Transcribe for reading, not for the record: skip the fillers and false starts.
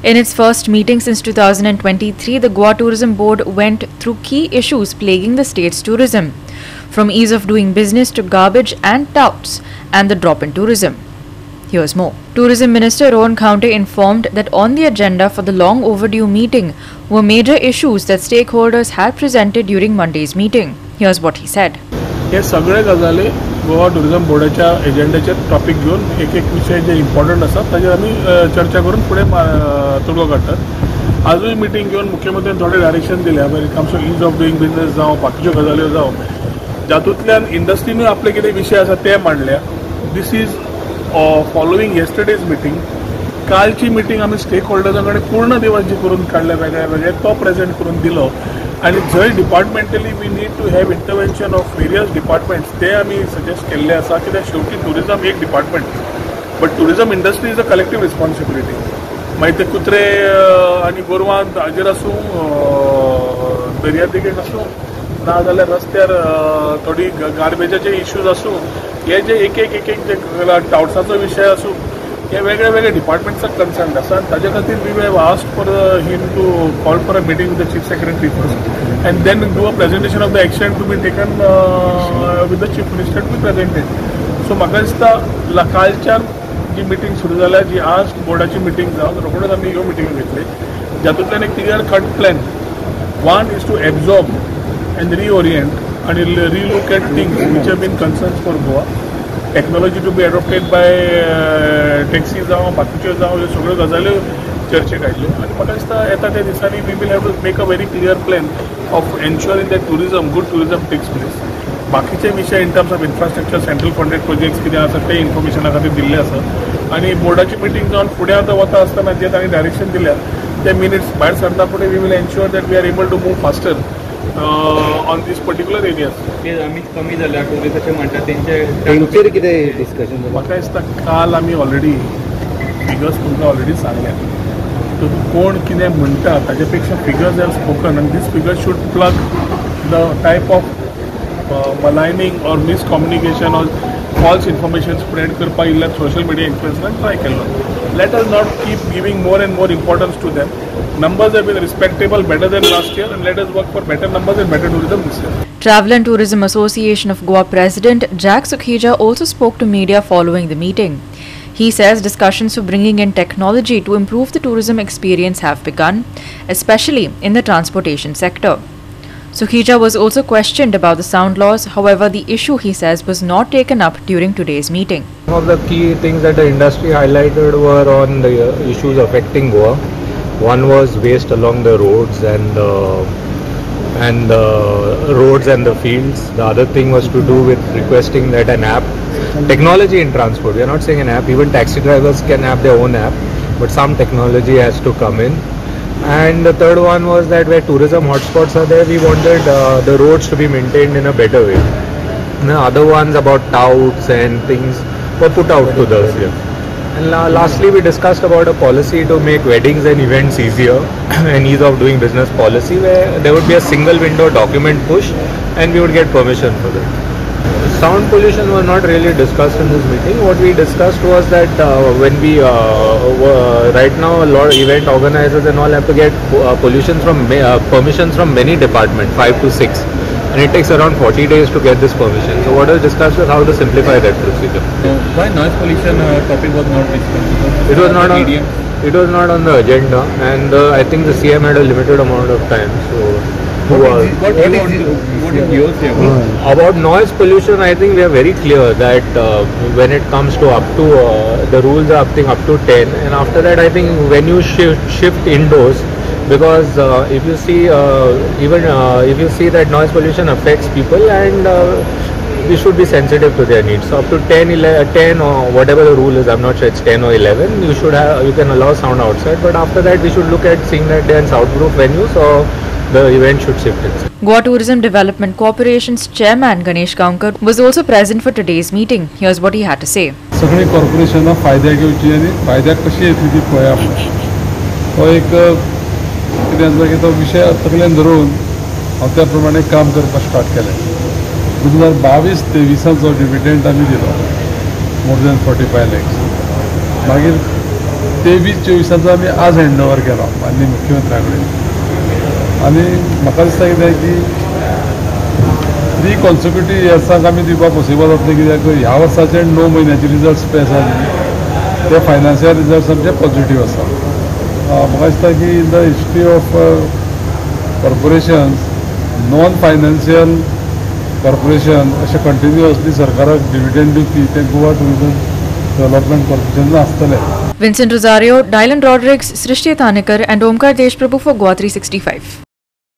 In its first meeting since 2023, the Goa Tourism Board went through key issues plaguing the state's tourism, from ease of doing business to garbage and touts and the drop in tourism. Here's more. Tourism Minister Rohan Khaunte informed that on the agenda for the long overdue meeting were major issues that stakeholders had presented during Monday's meeting. Here's what he said. हे सगळे गजाली Goa tourism बोर्डाच्या एजेंड्याचे topic घेऊन एक विषय जे important असतात ताजेर आमी चर्चा करून फुडें तोडगो काडटात. आजूय मिटींग घेवन मुख्यमंत्र्यान थोडे डायरेक्शन दिल्या when it comes to ease of doing business जावं बाकीच्यो गजाल्यो जावं जातूंतल्यान इंडस्ट्रीनूय आपले कितें विशय आसा ते मांडल्या. This is following yesterday's meeting. कालची मिटींग आमी स्टेक होल्डर्सां कडेन पूर्ण दिवस जी करून काडले वेगळे वेगळे तो प्रेजेंट करून दिलो आणि जंय departmentally we need to have intervention of various departments ते आमी सजेस्ट केल्ले आसा कित्याक शेवटी टुरिझम एक department but tourism industry is a collective responsibility. मागीर ते कुत्रे आनी गोरवां हाजेर आसूं दर्या देगेक आसूं ना जाल्यार रस्त्यार थोडी गार्बेजाचे इश्यूज आसूं हे जे एक एक जे टाउट्साचो विशय आसूं हे वेगळे वेगळे डिपार्टमेंट्साक कन्सर्न आसा आनी ताजे खातीर we have asked for him to call for a meeting with the chief secretary first and then do a presentation of the action to be taken with the chief minister to be presented. So म्हाका दिसता कालच्यान जी meeting सुरू जाल्या जी आज बोर्डाची meeting जावन रोखडोच आमी ह्यो मिटींग घेतली जातूंतल्यान एक clear cut plan. One is to absorb and reorient आणि relook at things which have been concerns for Goa. Technology to be adopted by taxi जावं बाकीच्यो जावं ह्यो सगळ्यो गजाल्यो चर्चेक आयल्यो आनी म्हाका दिसता येता त्या दिसांनी we will have to make a very clear plan of ensuring that tourism good tourism takes place. बाकीचे विशय in terms of infrastructure central funded projects कितें आसा ते इन्फॉर्मेशना खातीर दिल्ले आसा आनी बोर्डाची मिटींग जावन फुडें आतां वता आसतना जे तांणी डायरेक्शन दिल्या ते मिनिट्स भायर सरता फुडें we will ensure that we are able to move faster on these particular areas. ते आमी कमी जाल्या टुरिस्टाचे म्हणटा तेंचेर कितें डिस्कशन जालें. म्हाका दिसता काल आमी ऑलरेडी फिगर्स तुमकां ऑलरेडी सांगल्या. कोण कितें म्हणटा ताचे पेक्षा फिगर्स हॅव स्पोकन आनी these figures should plug the type of maligning or miscommunication or false information spread करपाक इल्ल्या सोशल मिडिया इन्फ्लुएन्सरांक ट्राय केल्लो. Let us not keep giving more and more importance to them. Numbers have been respectable, better than last year, and let us work for better numbers and better tourism this year. Travel and Tourism Association of Goa President Jack Sukhija also spoke to media following the meeting. He says discussions for bringing in technology to improve the tourism experience have begun, especially in the transportation sector. Sukhija was also questioned about the sound laws. However, the issue, he says, was not taken up during today's meeting. Some of the key things that the industry highlighted were on the issues affecting Goa. One was waste along the roads and the fields. The other thing was to do with requesting that an app, technology in transport. We are not saying an app. Even taxi drivers can have their own app, but some technology has to come in. And the third one was that where tourism hotspots are there, we wanted the roads to be maintained in a better way. The other ones about touts and things were put out to the CM. And lastly, we discussed about a policy to make weddings and events easier and ease of doing business policy where there would be a single window document push and we would get permission for that. Sound pollution was not really discussed in this meeting. What we discussed was that when we right now a lot of event organizers and all have to get permissions from many departments, 5 to 6, and it takes around 40 days to get this permission. So what was discussed was how to simplify that procedure. Why noise pollution topic was not discussed? It was not on the agenda, and I think the CM had a limited amount of time. So what is your say about noise pollution? I think we are very clear that when it comes to up to the rules are up to 10, and after that I think when you shift indoors, because if you see if you see that noise pollution affects people, and we should be sensitive to their needs. So up to 10 or whatever the rule is, I'm not sure it's 10 or 11, you can allow sound outside, but after that we should look at seeing that they're in soundproof venues, or the event should shift it. Goa Tourism Development Corporation's chairman Ganesh Kaunkar was also present for today's meeting. Here's what he had to say. सगळी कॉर्पोरेशनां फायद्याक घेवची आनी फायद्याक कशी येतली ती पळोवया. हो एक कितें आसा की तो विशय तकलेन धरून हांव त्या प्रमाणे काम करपाक स्टार्ट केलें. 2022-23 डिविडेंड आमी दिलो मोर दॅन 45 lakhs. मागीर 23-24 आमी आज हँड ओवर केलो माननीय मुख्यमंत्र्या कडेन आनी म्हाका दिसता कितें की 3 कॉन्सिक्युटीव इयर्सांक आमी दिवपाक पॉसिबल जातलें कित्याक ह्या वर्साचे 9 म्हयन्याचे रिजल्ट्स पळय आसा न्ही ते फायनान्शियल रिजल्ट्स आमचे पॉझिटीव आसा म्हाका दिसता की in the history of corporations non financial corporation अशें कंटिन्युअसली सरकाराक डिविडंड दिवपी ते गोवा टुरिजम डेव्हलपमेंट कॉर्पोरेशन आसतलें. Vincent Rosario, Dylan Rodrigues, Srishti Thanekar and Omkar Deshprabhu for Goa 365.